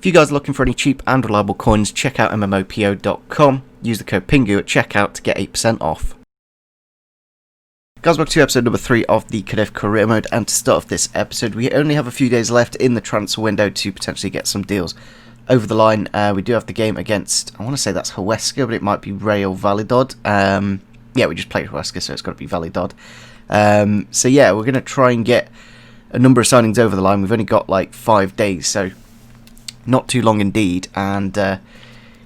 If you guys are looking for any cheap and reliable coins, check out mmopo.com. Use the code PINGU at checkout to get 8% off. Guys, welcome to episode number 3 of the Cadiz Career Mode, and to start off this episode, we only have a few days left in the transfer window to potentially get some deals over the line. We do have the game against, I want to say that's Huesca, but it might be Real Valladolid. Yeah, we just played Huesca, so it's got to be Valladolid. So yeah, we're going to try and get a number of signings over the line. We've only got like 5 days, so not too long indeed. And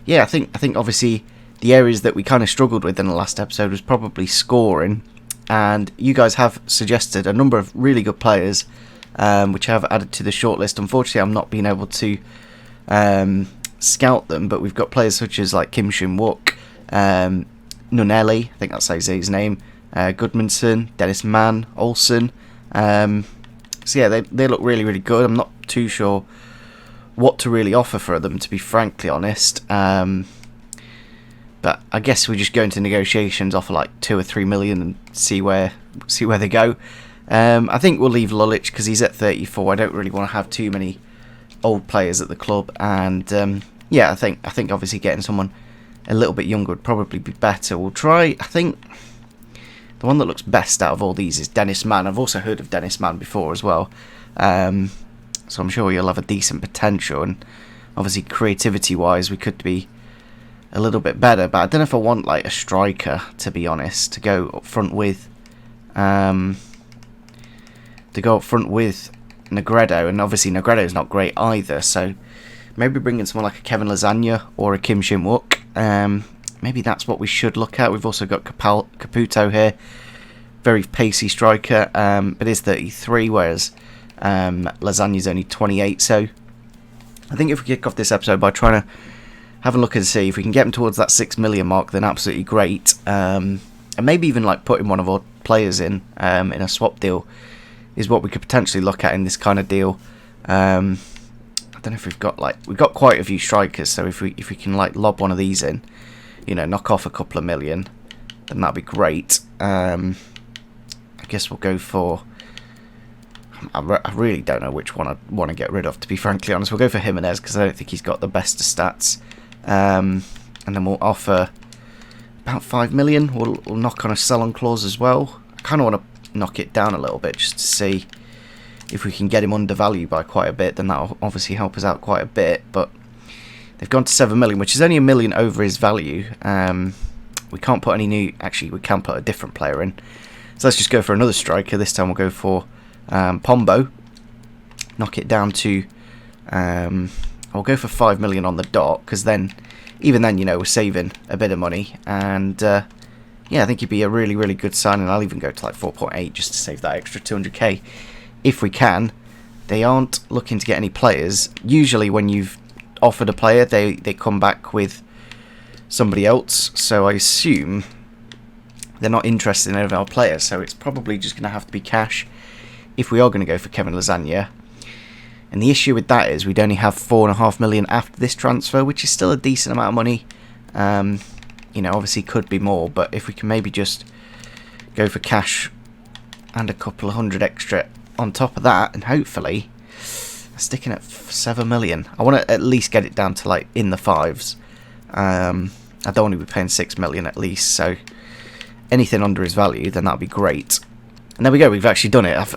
yeah, I think obviously the areas that we kind of struggled with in the last episode was probably scoring. And you guys have suggested a number of really good players, which I have added to the shortlist. Unfortunately, I'm not being able to scout them, but we've got players such as like Kim Shin-wook, Nunelli, I think that's how you say his name, Gudmundsson, Dennis Mann, Olsen. So yeah, they look really, really good. I'm not too sure what to really offer for them, to be frankly honest. But I guess we just go into negotiations, offer like 2 or 3 million and see where they go. I think we'll leave Lulic because he's at 34. I don't really want to have too many old players at the club, and yeah, I think obviously getting someone a little bit younger would probably be better. We'll try. I think the one that looks best out of all these is Dennis Mann. I've also heard of Dennis Mann before as well, so I'm sure you'll have a decent potential. And obviously, creativity-wise, we could be a little bit better, but I don't know if I want like a striker, to be honest, to go up front with Negredo, and obviously Negredo is not great either, so maybe bringing someone like a Kevin Lasagna or a Kim Shin-wook, maybe that's what we should look at. We've also got Caputo here, very pacey striker, but is 33, whereas Lasagna's only 28, so I think if we kick off this episode by trying to have a look and see if we can get him towards that 6 million mark, then absolutely great. And maybe even like putting one of our players in a swap deal is what we could potentially look at in this kind of deal. I don't know if we've got quite a few strikers, so if we can like lob one of these in, knock off a couple of million, then that'd be great. I guess we'll go for. I really don't know which one I want to get rid of, to be frankly honest. We'll go for Jimenez because I don't think he's got the best of stats. And then we'll offer about 5 million. We'll knock on a sell-on clause as well. I kind of want to knock it down a little bit just to see if we can get him undervalued by quite a bit. Then that'll obviously help us out quite a bit. But they've gone to 7 million, which is only 1 million over his value. We can't put any new. Actually, we can put a different player in. So let's just go for another striker. This time we'll go for Pombo. Knock it down to. I'll go for 5 million on the dot, because even then, we're saving a bit of money, and yeah, I think he'd be a really, really good signing. I'll even go to like 4.8 just to save that extra 200k if we can. They aren't looking to get any players. Usually, when you've offered a player, they come back with somebody else. So I assume they're not interested in any of our players. So it's probably just going to have to be cash if we are going to go for Kevin Lasagna. And the issue with that is we'd only have 4.5 million after this transfer, which is still a decent amount of money. Obviously could be more, but if we can maybe just go for cash and a couple of hundred extra on top of that, and hopefully sticking at 7 million. I want to at least get it down to like in the fives. I don't want to be paying 6 million at least, so anything under his value, then that'd be great. And there we go, we've actually done it. I've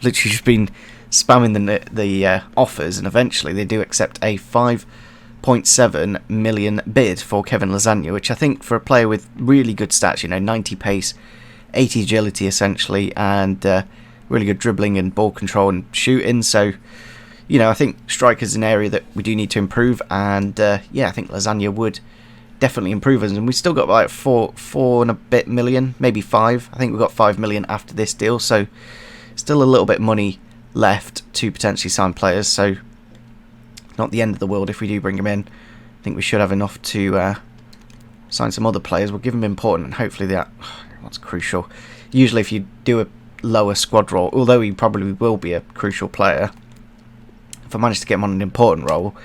literally just been spamming the offers, and eventually they do accept a 5.7 million bid for Kevin Lasagna, which I think for a player with really good stats, 90 pace, 80 agility essentially, and really good dribbling and ball control and shooting. So, I think striker's an area that we do need to improve, and yeah, I think Lasagna would definitely improve us. And we've still got like 4 and a bit million, maybe 5. I think we've got 5 million after this deal, so still a little bit of money left to potentially sign players, so not the end of the world if we do bring him in. I think we should have enough to sign some other players. We'll give him important, and hopefully that's crucial. Usually if you do a lower squad role, although he probably will be a crucial player, if I managed to get him on an important role,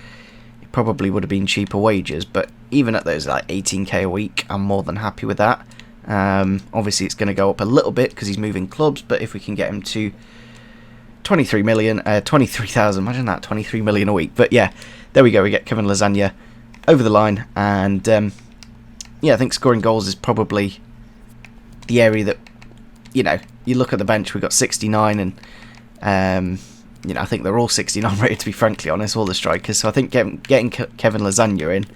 it probably would have been cheaper wages, but even at those like 18k a week, I'm more than happy with that. Obviously it's going to go up a little bit because he's moving clubs, but if we can get him to 23,000, imagine that, 23 million a week. But yeah, there we go. We get Kevin Lasagna over the line, and yeah, I think scoring goals is probably the area that, you know, you look at the bench. We've got 69, and you know, I think they're all 69 rated, to be frankly honest, all the strikers. So I think getting Kevin Lasagna in.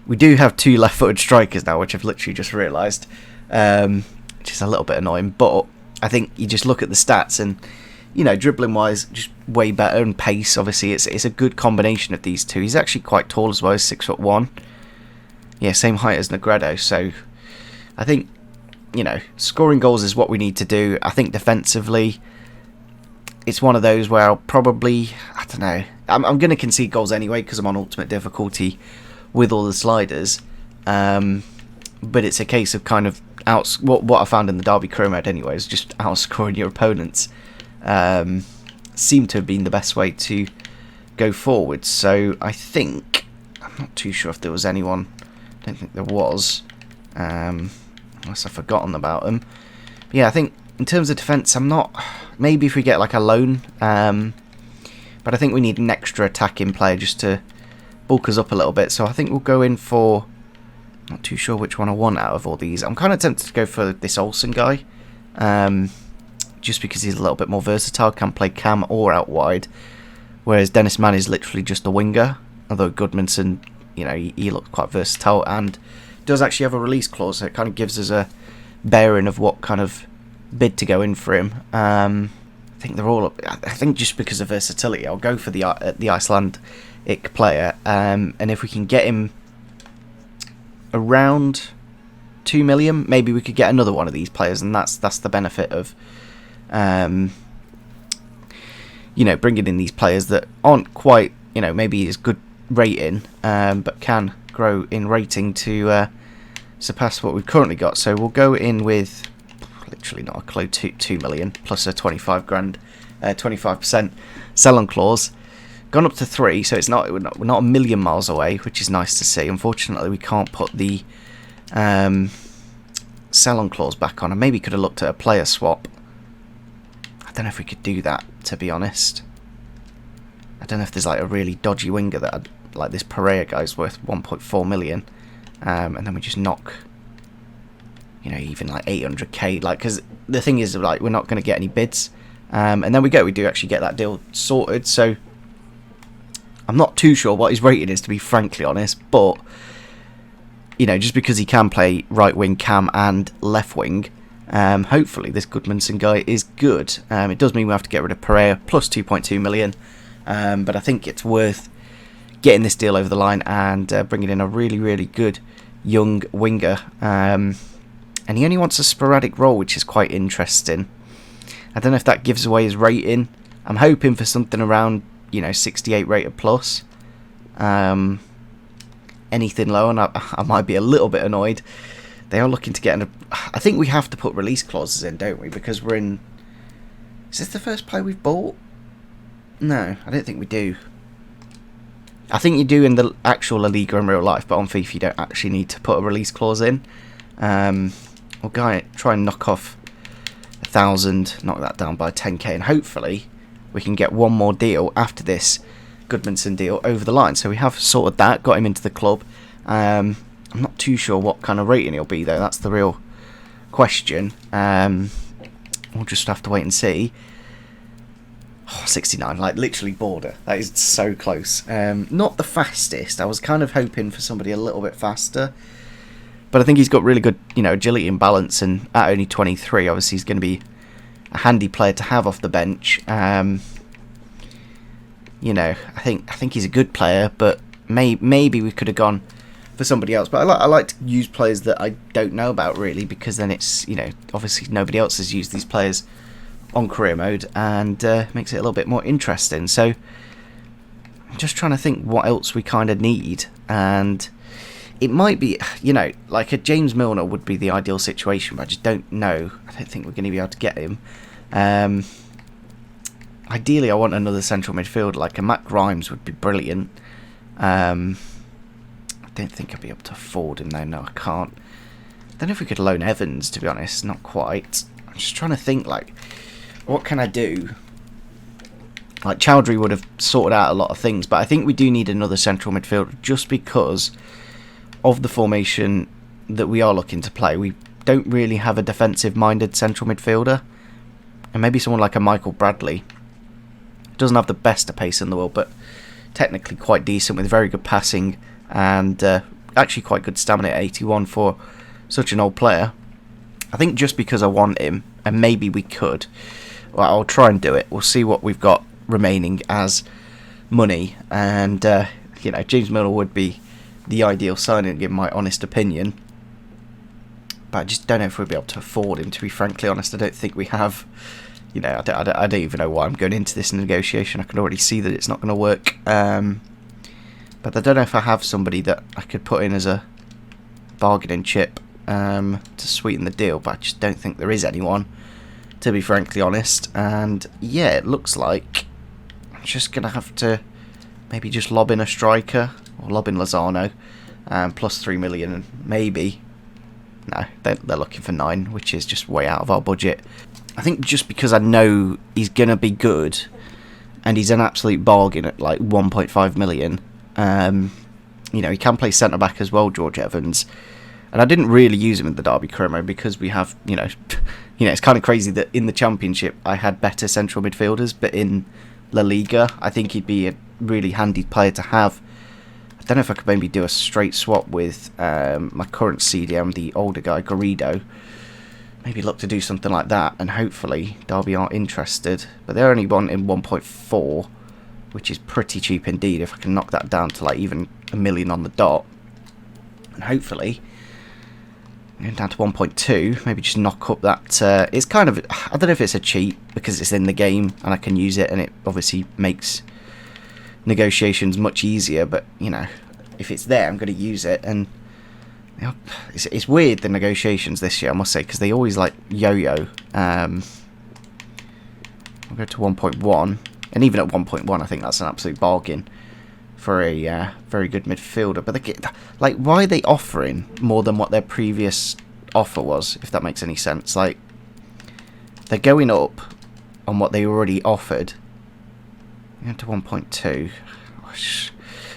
We do have 2 left-footed strikers now, which I've literally just realised, which is a little bit annoying. But I think you just look at the stats and, you know, dribbling-wise, just way better, and pace, obviously, it's a good combination of these two. He's actually quite tall as well, he's 6'1". Yeah, same height as Negredo, so I think, you know, scoring goals is what we need to do. I think defensively, it's one of those where I'll probably, I don't know, I'm going to concede goals anyway because I'm on ultimate difficulty with all the sliders, but it's a case of kind of what I found in the Derby career mode anyway is just outscoring your opponents. Seemed to have been the best way to go forward. So I think, I'm not too sure if there was anyone. I don't think there was, unless I've forgotten about them. But yeah, I think in terms of defence, I'm not. Maybe if we get like a loan, but I think we need an extra attacking player just to bulk us up a little bit. So I think we'll go in for. Not too sure which one I want out of all these. I'm kind of tempted to go for this Olsen guy, just because he's a little bit more versatile, can play cam or out wide, whereas Dennis Mann is literally just a winger. Although Goodmanson, you know, he looks quite versatile and does actually have a release clause, so it kind of gives us a bearing of what kind of bid to go in for him. I think they're all. I think just because of versatility, I'll go for the Icelandic player, and if we can get him around 2 million, maybe we could get another one of these players, and that's the benefit of, you know, bringing in these players that aren't quite, you know, maybe as good rating, but can grow in rating to surpass what we've currently got. So we'll go in with literally not a clue, 2 million plus a 25 grand, 25% sell-on clause. Gone up to 3, so we're not a million miles away, which is nice to see. Unfortunately, we can't put the sell-on clause back on. I maybe could have looked at a player swap. I don't know if we could do that, to be honest. I don't know if there's like a really dodgy winger that like this Pereira guy's worth 1.4 million, and then we just knock, you know, even like 800k. Like, because the thing is, like, we're not going to get any bids, and then we do actually get that deal sorted. So I'm not too sure what his rating is, to be frankly honest, but, you know, just because he can play right wing, cam and left wing, hopefully this Goodmanson guy is good. It does mean we have to get rid of Pereira plus 2.2 million, but I think it's worth getting this deal over the line and bringing in a really, really good young winger. And he only wants a sporadic role, which is quite interesting. I don't know if that gives away his rating. I'm hoping for something around, you know, 68 rated plus. Anything lower, and I might be a little bit annoyed. They are looking to get I think we have to put release clauses in, don't we? Because we're in. Is this the first player we've bought? No, I don't think we do. I think you do in the actual La Liga in real life, but on FIFA you don't actually need to put a release clause in. We'll try and knock off 1,000, knock that down by 10k, and hopefully we can get one more deal after this Goodmanson deal over the line. So we have sorted that, got him into the club. I'm not too sure what kind of rating he'll be, though. That's the real question. We'll just have to wait and see. 69, like literally border. That is so close. Not the fastest. I was kind of hoping for somebody a little bit faster, but I think he's got really good, you know, agility and balance. And at only 23, obviously he's going to be a handy player to have off the bench. You know, I think he's a good player, but maybe we could have gone for somebody else. But I like to use players that I don't know about, really, because then it's, you know, obviously nobody else has used these players on career mode, and makes it a little bit more interesting. So I'm just trying to think what else we kind of need, and it might be, you know, like a James Milner would be the ideal situation, but I just don't know. I don't think we're going to be able to get him. Ideally, I want another central midfielder, like a Matt Grimes would be brilliant. I don't think I'll be able to afford him though. No, I can't. I don't know if we could loan Evans, to be honest. Not quite. I'm just trying to think, like, what can I do Like, Chowdhury would have sorted out a lot of things, but I think we do need another central midfielder just because of the formation that we are looking to play. We don't really have a defensive-minded central midfielder, and maybe someone like a Michael Bradley doesn't have the best of pace in the world, but technically quite decent with very good passing and actually quite good stamina at 81 for such an old player. I think just because I want him, and maybe we could, well, I'll try and do it. We'll see what we've got remaining as money, and you know, James Milner would be the ideal signing in my honest opinion, but I just don't know if we'll be able to afford him, to be frankly honest. I don't think we have. You know, I don't even know why I'm going into this negotiation. I can already see that it's not going to work. But I don't know if I have somebody that I could put in as a bargaining chip to sweeten the deal, but I just don't think there is anyone, to be frankly honest. And yeah, it looks like I'm just going to have to maybe just lob in a striker, or lob in Lozano, plus 3 million, and maybe... No, they're looking for 9, which is just way out of our budget. I think just because I know he's going to be good, and he's an absolute bargain at like 1.5 million. You know, he can play centre-back as well, George Evans. And I didn't really use him in the Derby Chromo because we have, you know, it's kind of crazy that in the Championship I had better central midfielders, but in La Liga I think he'd be a really handy player to have. I don't know if I could maybe do a straight swap with my current CDM, the older guy, Garrido. Maybe look to do something like that, and hopefully Derby aren't interested. But they're only wanting 1.4, which is pretty cheap indeed. If I can knock that down to like even $1 million on the dot, and hopefully going down to 1.2, maybe just knock up that. It's kind of, I don't know if it's a cheat because it's in the game and I can use it, and it obviously makes negotiations much easier. But you know, if it's there, I'm going to use it. And you know, it's weird, the negotiations this year, I must say, because they always like yo-yo. I'll go to 1.1, and even at 1.1 I think that's an absolute bargain for a very good midfielder. But like, why are they offering more than what their previous offer was, if that makes any sense? Like, they're going up on what they already offered. To 1.2.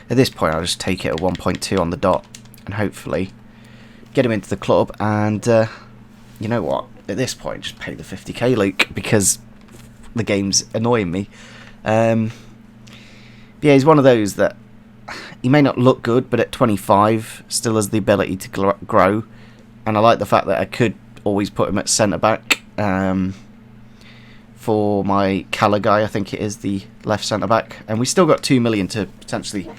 At this point I'll just take it at 1.2 on the dot, and hopefully get him into the club. And you know what, at this point just pay the 50k, Luke, because the game's annoying me. Yeah, he's one of those that he may not look good, but at 25 still has the ability to grow. And I like the fact that I could always put him at centre back for my Cala guy, I think it is, the left centre back. And we still got 2 million to potentially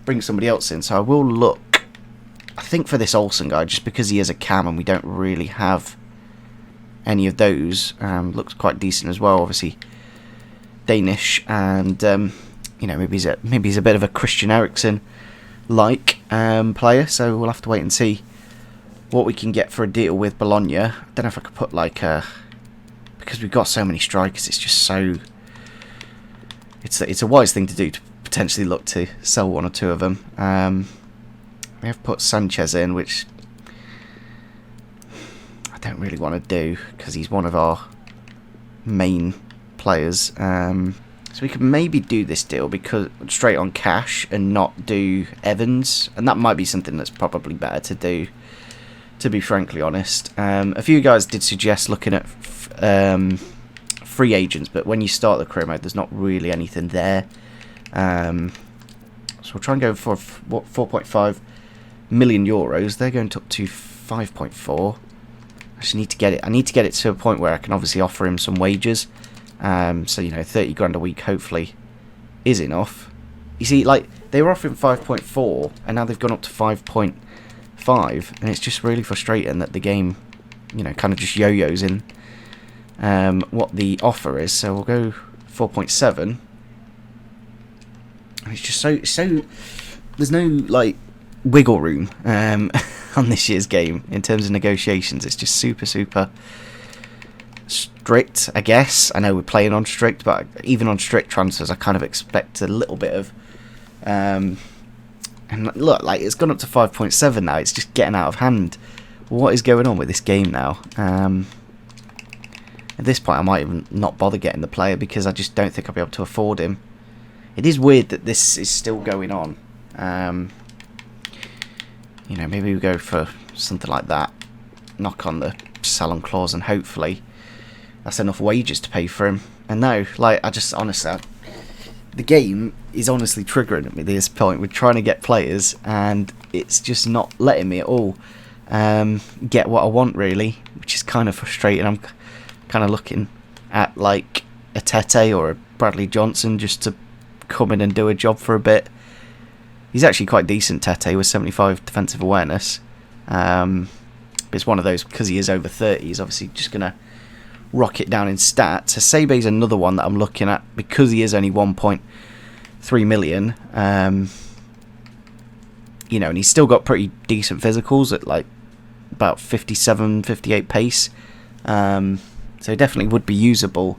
bring somebody else in, so I will look, I think, for this Olsen guy, just because he is a cam and we don't really have any of those. Looks quite decent as well, obviously Danish, and you know, maybe he's a bit of a Christian Eriksen like player. So we'll have to wait and see what we can get for a deal with Bologna. I don't know if I could put like a, because we've got so many strikers, it's just so, it's a wise thing to do, to potentially look to sell one or two of them. We have put Sanchez in, which I don't really want to do because he's one of our main players. So we could maybe do this deal because straight on cash and not do Evans, and that might be something that's probably better to do, to be frankly honest. A few guys did suggest looking at free agents, but when you start the career mode there's not really anything there. So we'll try and go for 4.5 million euros. They're going up to 5.4. I just need to get it. I need to get it to a point where I can obviously offer him some wages. So, you know, 30 grand a week hopefully is enough. You see, like, they were offering 5.4 and now they've gone up to 5.5, and it's just really frustrating that the game, you know, kind of just yo-yos in what the offer is. So we'll go 4.7. And it's just so there's no like wiggle room on this year's game in terms of negotiations. It's just super strict, I guess. I know we're playing on strict, but even on strict transfers I kind of expect a little bit of and look, like, it's gone up to 5.7 now. It's just getting out of hand. What is going on with this game now? And At this point, I might even not bother getting the player because I just don't think I'll be able to afford him. It is weird that this is still going on. You know, maybe we go for something like that. Knock on the sell on clause, and hopefully that's enough wages to pay for him. And no, like, I just honestly, the game is honestly triggering at me at this point. We're trying to get players, and it's just not letting me at all get what I want, really, which is kind of frustrating. I'm kind of looking at like a Tete or a Bradley Johnson just to come in and do a job for a bit. He's actually quite decent, Tete, with 75 defensive awareness. But it's one of those, because he is over 30, he's obviously just going to rocket down in stats. Hasebe's another one that I'm looking at, because he is only 1.3 million. You know, and he's still got pretty decent physicals at like about 57, 58 pace. So he definitely would be usable.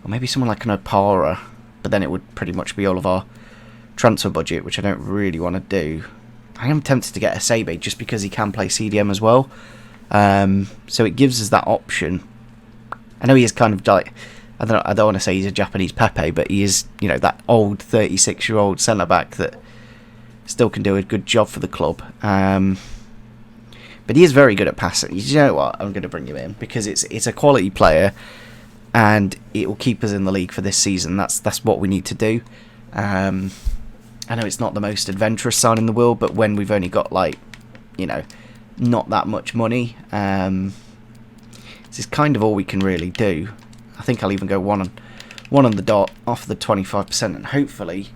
Or maybe someone like an Opara, but then it would pretty much be all of our transfer budget, which I don't really want to do. I am tempted to get Hasebe just because he can play CDM as well. So it gives us that option. I know he is kind of like, I don't want to say he's a Japanese Pepe, but he is, you know, that old 36-year-old centre back that still can do a good job for the club. But he is very good at passing. You know what? I'm going to bring him in because it's a quality player, and it will keep us in the league for this season. That's what we need to do. I know it's not the most adventurous sign in the world, but when we've only got, like, you know, not that much money, this is kind of all we can really do. I think I'll even go one on the dot off the 25%, and hopefully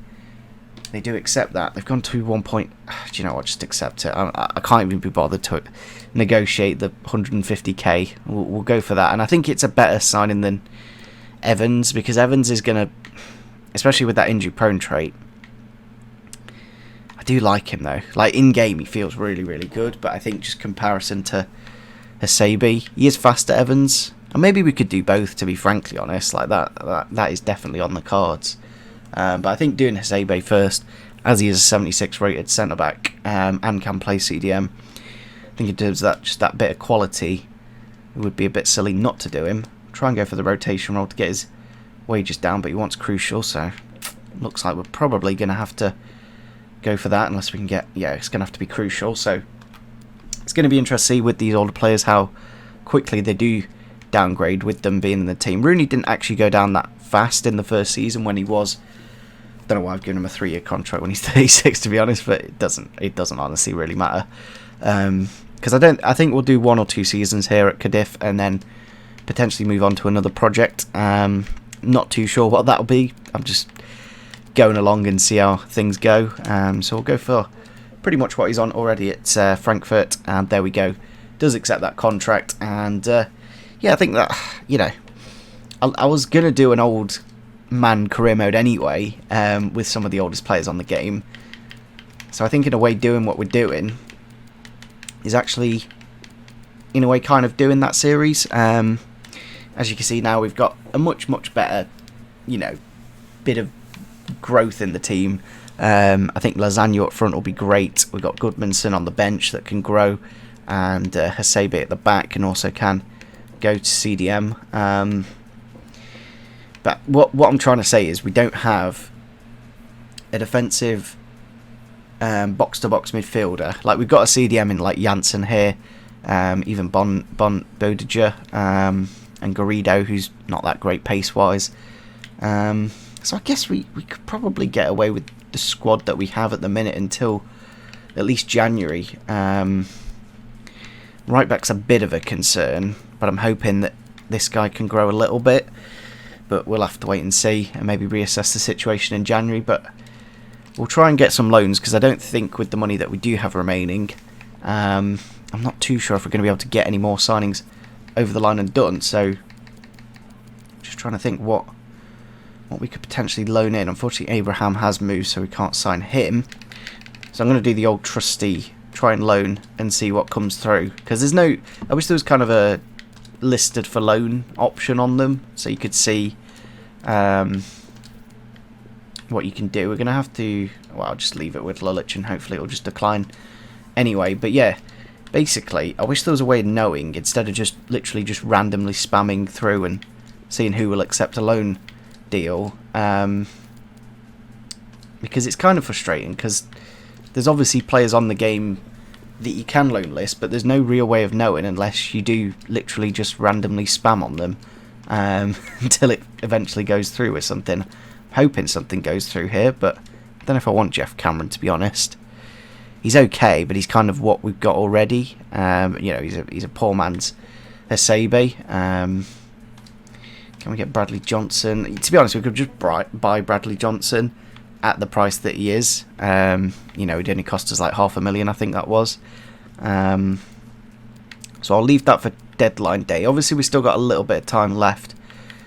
they do accept that. They've gone to 1 point. Do you know what? Just accept it. I can't even be bothered to negotiate the 150k. We'll go for that, and I think it's a better signing than Evans, because Evans is going to, especially with that injury-prone trait. I do like him though. Like, in game, he feels really, really good. But I think just comparison to Hasebe, he is faster, Evans, and maybe we could do both. To be frankly honest, like that is definitely on the cards. But I think doing Hasebe first, as he is a 76 rated centre back and can play CDM. I think in terms of that, just that bit of quality, it would be a bit silly not to do him. Try and go for the rotation role to get his wages down, but he wants crucial, so looks like we're probably going to have to go for that unless we can get, yeah, it's going to have to be crucial. So it's going to be interesting to see with these older players how quickly they do downgrade with them being in the team. Rooney didn't actually go down that fast in the first season when he was, don't know why I've given him a 3-year contract when he's 36, to be honest, but it doesn't honestly really matter, because I think we'll do 1 or 2 seasons here at Cadiz and then potentially move on to another project. Not too sure what that'll be. I'm just going along and see how things go. So we'll go for pretty much what he's on already at Frankfurt, and there we go. Does accept that contract, and yeah, I think that, you know, I was gonna do an old man career mode anyway, with some of the oldest players on the game. So I think in a way doing what we're doing is actually, in a way, kind of doing that series. As you can see now, we've got a much better, you know, bit of growth in the team. I think Lasagna up front will be great. We've got Goodmanson on the bench that can grow, and Hasebe at the back can also go to CDM. But what I'm trying to say is we don't have a defensive box-to-box midfielder. Like, we've got a CDM in like Janssen here, even Bon Bodiger, and Garrido, who's not that great pace-wise. So I guess we could probably get away with the squad that we have at the minute until at least January. Right back's a bit of a concern, but I'm hoping that this guy can grow a little bit. But we'll have to wait and see, and maybe reassess the situation in January. But we'll try and get some loans, because I don't think with the money that we do have remaining, I'm not too sure if we're going to be able to get any more signings over the line and done. So just trying to think what we could potentially loan in. Unfortunately, Abraham has moved, so we can't sign him. So I'm going to do the old trusty, try and loan and see what comes through. Because there's no, I wish there was kind of a listed for loan option on them, so you could see what you can do. We're going to have to, well, I'll just leave it with Lulich and hopefully it'll just decline anyway. But yeah, Basically, I wish there was a way of knowing, instead of just literally just randomly spamming through and seeing who will accept a loan deal. Because it's kind of frustrating, because there's obviously players on the game that you can loan list, but there's no real way of knowing unless you do literally just randomly spam on them until it eventually goes through with something. I'm hoping something goes through here, but I don't know if I want Jeff Cameron, to be honest. He's okay, but he's kind of what we've got already. You know, he's a poor man's Hasebe. Can we get Bradley Johnson? To be honest, we could just buy Bradley Johnson at the price that he is. You know, it only cost us like $500,000, I think that was. So I'll leave that for deadline day. Obviously, we've still got a little bit of time left.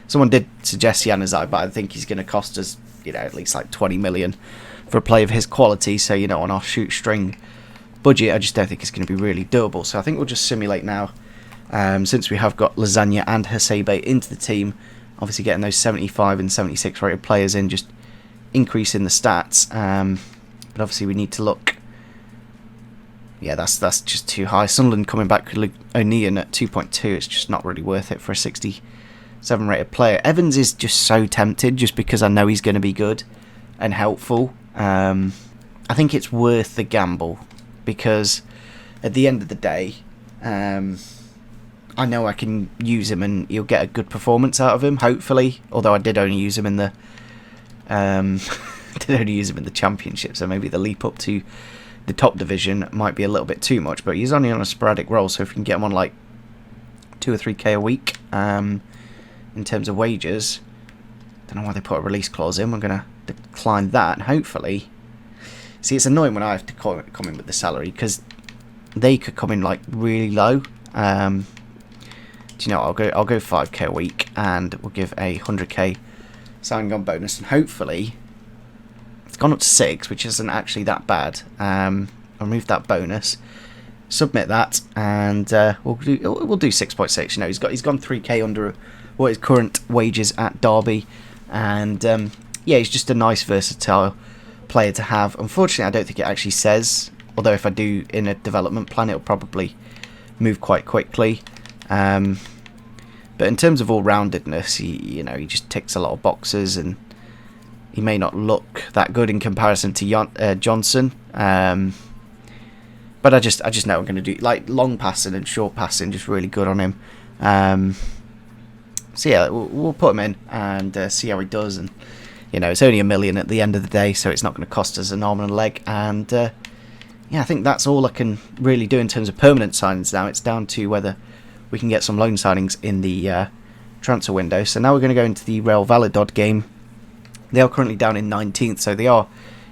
Someone did suggest Januzaj, but I think he's going to cost us, you know, at least like 20 million for a play of his quality. So, you know, on our shoestring budget, I just don't think it's going to be really doable. So I think we'll just simulate now. Since we have got Lasagna and Hasebe into the team, obviously getting those 75 and 76 rated players in, just increasing the stats. But obviously we need to look. Yeah, that's just too high. Sunderland coming back with O'Neill at 2.2. It's just not really worth it for a 67 rated player. Evans is just so tempted, just because I know he's going to be good and helpful. I think it's worth the gamble, because at the end of the day, I know I can use him and you'll get a good performance out of him, hopefully. Although I did only use him in the championship, so maybe the leap up to the top division might be a little bit too much. But he's only on a sporadic role, so if we can get him on like 2 or 3k a week in terms of wages, don't know why they put a release clause in. We're going to decline that, and hopefully. See, it's annoying when I have to come in with the salary, because they could come in like really low. Do you know what? I'll go 5k a week, and we'll give a 100k signing on bonus, and hopefully it's gone up to 6, which isn't actually that bad. I'll remove that bonus, submit that, and we'll do 6.6. You know, he's gone 3k under what his current wages at Derby, and yeah, he's just a nice versatile player to have. Unfortunately, I don't think it actually says, although if I do in a development plan, it'll probably move quite quickly. But in terms of all-roundedness, he just ticks a lot of boxes, and he may not look that good in comparison to Johnson. But I just know I'm going to do like long passing and short passing, just really good on him. So yeah, we'll put him in and see how he does. And you know, it's only $1 million at the end of the day, so it's not going to cost us an arm and a leg. And yeah, I think that's all I can really do in terms of permanent signings now. It's down to whether we can get some loan signings in the transfer window. So now we're going to go into the Real Valladolid game. They are currently down in 19th, so they are,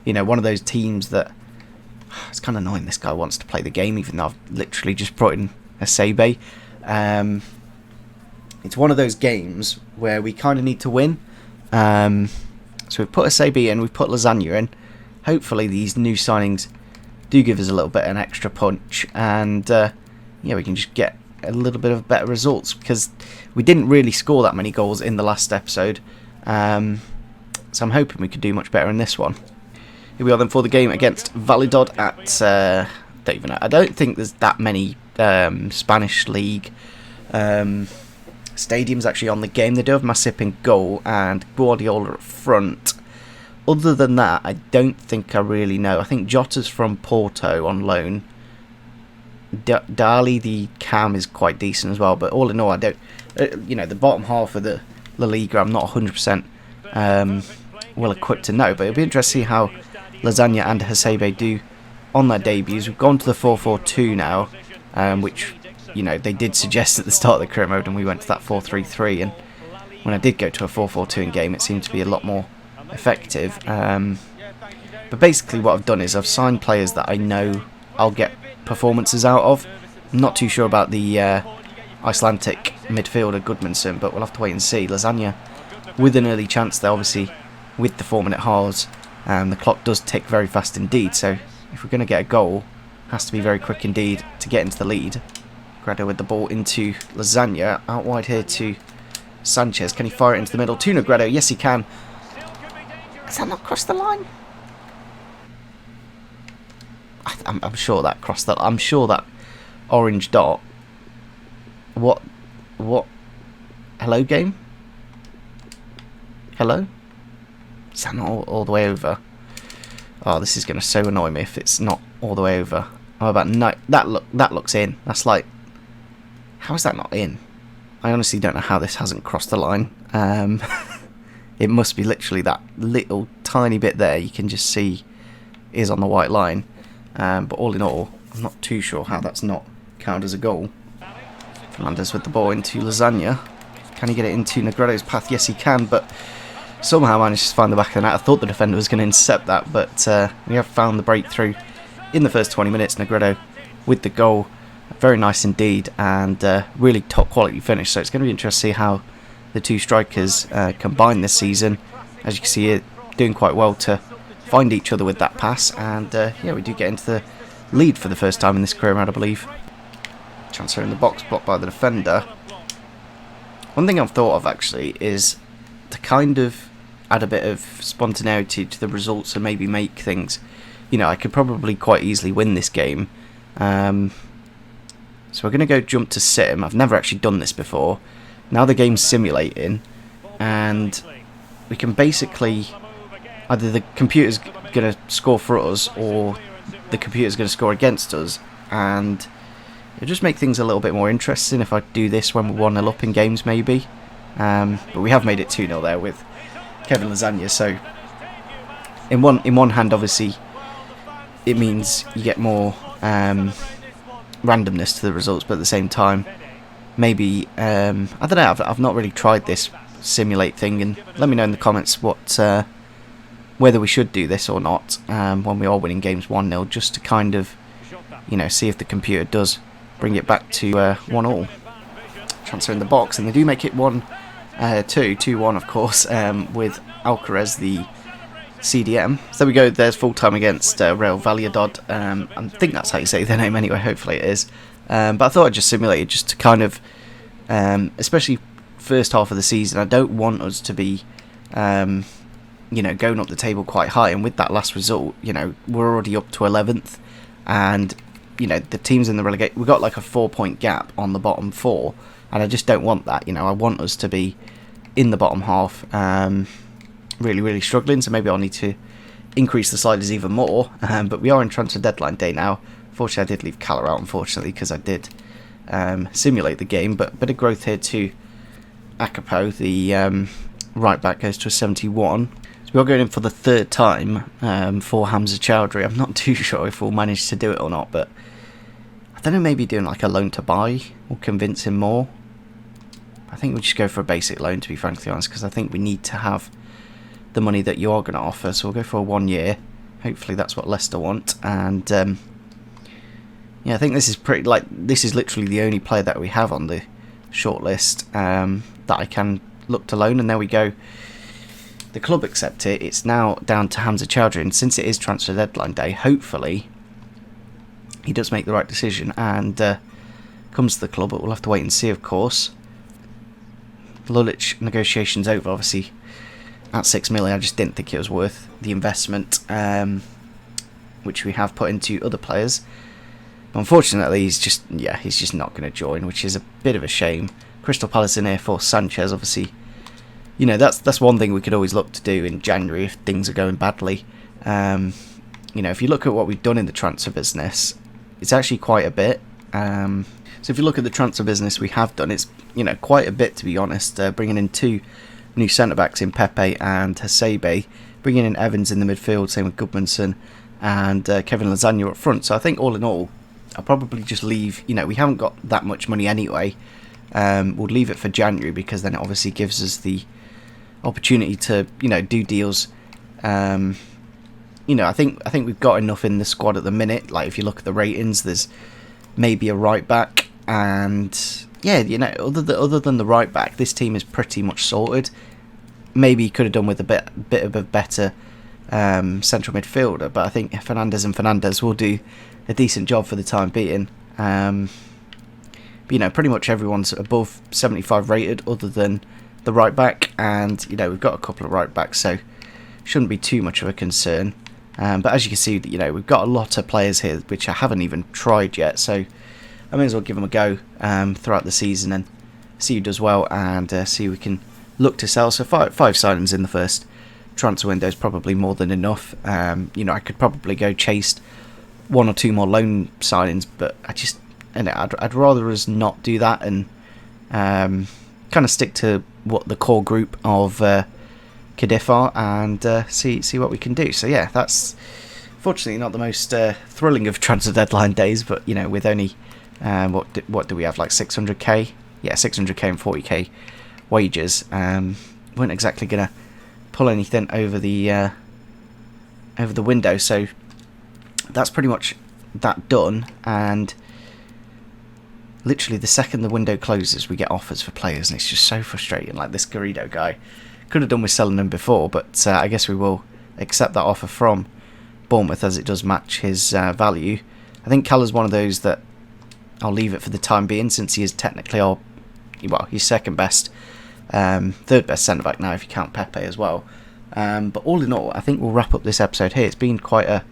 you know, one of those teams that it's kind of annoying this guy wants to play the game, even though I've literally just brought in Hasebe. It's one of those games where we kind of need to win. So we've put Hasebe in, we've put Lasagna in. Hopefully these new signings do give us a little bit of an extra punch, and yeah, we can just get a little bit of better results, because we didn't really score that many goals in the last episode. So I'm hoping we could do much better in this one. Here we are then for the game against Valladolid at don't even know. I don't think there's that many Spanish league stadiums actually on the game. They do have Masip in goal and Guardiola up front. Other than that, I don't think I really know. I think Jota's from Porto on loan. Dali, the cam, is quite decent as well. But all in all, I don't. You know, the bottom half of the La Liga, I'm not 100% well equipped to know. But it'll be interesting to see how Lasagna and Hasebe do on their debuts. We've gone to the 4-4-2 now, which, you know, they did suggest at the start of the career mode, and we went to that 4-3-3. And when I did go to a 4-4-2 in game, it seemed to be a lot more effective. But basically what I've done is I've signed players that I know I'll get performances out of. I'm not too sure about the Icelandic midfielder Gudmundsson, but we'll have to wait and see. Lasagna with an early chance there, obviously with the 4-minute halves, the clock does tick very fast indeed, so if we're going to get a goal, it has to be very quick indeed to get into the lead. Grado with the ball into Lasagna, out wide here to Sanchez. Can he fire it into the middle to Negredo? Yes, he can. Has that not crossed the line? I'm sure that crossed that. I'm sure that orange dot. What? Hello, game? Hello? Is that not all the way over? Oh, this is going to so annoy me if it's not all the way over. Oh, about no, that looks in. That's like, how is that not in? I honestly don't know how this hasn't crossed the line. It must be literally that little tiny bit there. You can just see is on the white line. But all in all, I'm not too sure how that's not counted as a goal. Fernandez with the ball into Lasagna. Can he get it into Negredo's path? Yes, he can, but somehow managed to find the back of the net. I thought the defender was going to intercept that, but we have found the breakthrough in the first 20 minutes. Negredo with the goal. Very nice indeed, and really top quality finish. So it's going to be interesting to see how the two strikers combine this season. As you can see here, doing quite well to find each other with that pass, and yeah, we do get into the lead for the first time in this career mode, I believe. Transfer in the box, blocked by the defender. One thing I've thought of actually is to kind of add a bit of spontaneity to the results and maybe make things, you know, I could probably quite easily win this game. So we're going to go jump to sim. I've never actually done this before. Now the game's simulating, and we can basically, either the computer's going to score for us or the computer's going to score against us, and it'll just make things a little bit more interesting if I do this when we're 1-0 up in games maybe. But we have made it 2-0 there with Kevin Lasagna, so in one hand obviously it means you get more randomness to the results, but at the same time maybe I don't know, I've not really tried this simulate thing, and let me know in the comments what whether we should do this or not when we are winning games 1-0, just to kind of, you know, see if the computer does bring it back to 1-1. Transfer in the box, and they do make it 2-1 of course, with Alcaraz the CDM. So there we go, there's full time against Real Valladolid. I think that's how you say their name anyway, hopefully it is. But I thought I'd just simulate it just to kind of, especially first half of the season, I don't want us to be, you know, going up the table quite high, and with that last result, you know, we're already up to 11th, and, you know, the teams in the relegation, we've got like a 4-point gap on the bottom 4, and I just don't want that. You know, I want us to be in the bottom half, really struggling, so maybe I'll need to increase the sliders even more, but we are in transfer deadline day now. Fortunately I did leave Cala out, unfortunately, because I did simulate the game, but a bit of growth here to Akapo, the right back, goes to a 71. So we are going in for the third time for Hamza Chowdhury. I'm not too sure if we'll manage to do it or not, but I don't know, maybe doing like a loan to buy will convince him more. I think we'll just go for a basic loan, to be frankly honest, because I think we need to have the money that you are going to offer, so we'll go for a 1 year. Hopefully that's what Leicester want, and yeah, I think this is pretty, like, this is literally the only player that we have on the shortlist that I can look to loan, and there we go. The club accept it. It's now down to Hamza Chowdhury, and since it is transfer deadline day, hopefully he does make the right decision and comes to the club, but we'll have to wait and see, of course. Lulic negotiations over, obviously, at 6 million. I just didn't think it was worth the investment, which we have put into other players. Unfortunately, he's just not going to join, which is a bit of a shame. Crystal Palace in here for Sanchez, obviously. You know, that's one thing we could always look to do in January if things are going badly. You know, if you look at what we've done in the transfer business, it's actually quite a bit. So if you look at the transfer business we have done, it's, you know, quite a bit, to be honest. Bringing in 2 new centre-backs in Pepe and Hasebe, bringing in Evans in the midfield, same with Goodmanson, and Kevin Lasagna up front. So I think all in all, I'll probably just leave, you know, we haven't got that much money anyway. We'll leave it for January, because then it obviously gives us the opportunity to, you know, do deals. You know, I think we've got enough in the squad at the minute. Like, if you look at the ratings, there's maybe a right back, and yeah, you know, other than the right back, this team is pretty much sorted. Maybe you could have done with a bit of a better central midfielder, but I think Fernandez will do a decent job for the time being. But, you know, pretty much everyone's above 75 rated other than the right back, and, you know, we've got a couple of right backs, so shouldn't be too much of a concern. But as you can see, you know, we've got a lot of players here which I haven't even tried yet, so I may as well give them a go throughout the season and see who does well, and see who we can look to sell. So five signings in the first transfer window is probably more than enough. You know, I could probably go chase 1 or 2 more loan signings, but I'd rather us not do that and kind of stick to what the core group of Cadiz are, and see what we can do. So yeah, that's fortunately not the most thrilling of transfer deadline days, but you know, with only what do we have, like 600k? Yeah, 600k and 40k wages. Weren't exactly gonna pull anything over the window, so that's pretty much that done. And literally the second the window closes, we get offers for players, and it's just so frustrating. Like this Garrido guy, could have done with selling him before, but I guess we will accept that offer from Bournemouth as it does match his value. I think Callum's one of those that I'll leave it for the time being, since he is technically he's second best, third best centre back now if you count Pepe as well. But all in all, I think we'll wrap up this episode here. It's been quite a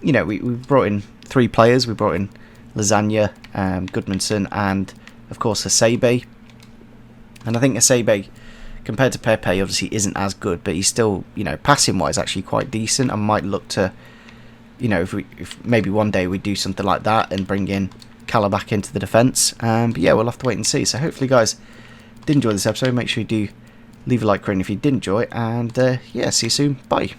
you know, we brought in 3 players. We brought in Lasagna, Goodmanson, and of course Hasebe. And I think Hasebe, compared to Pepe, obviously isn't as good, but he's still, you know, passing wise actually quite decent. I might look to, you know, if maybe one day we do something like that and bring in Calla back into the defence. But yeah, we'll have to wait and see. So hopefully, guys, did enjoy this episode. Make sure you do leave a like rating if you did enjoy, and yeah, see you soon. Bye.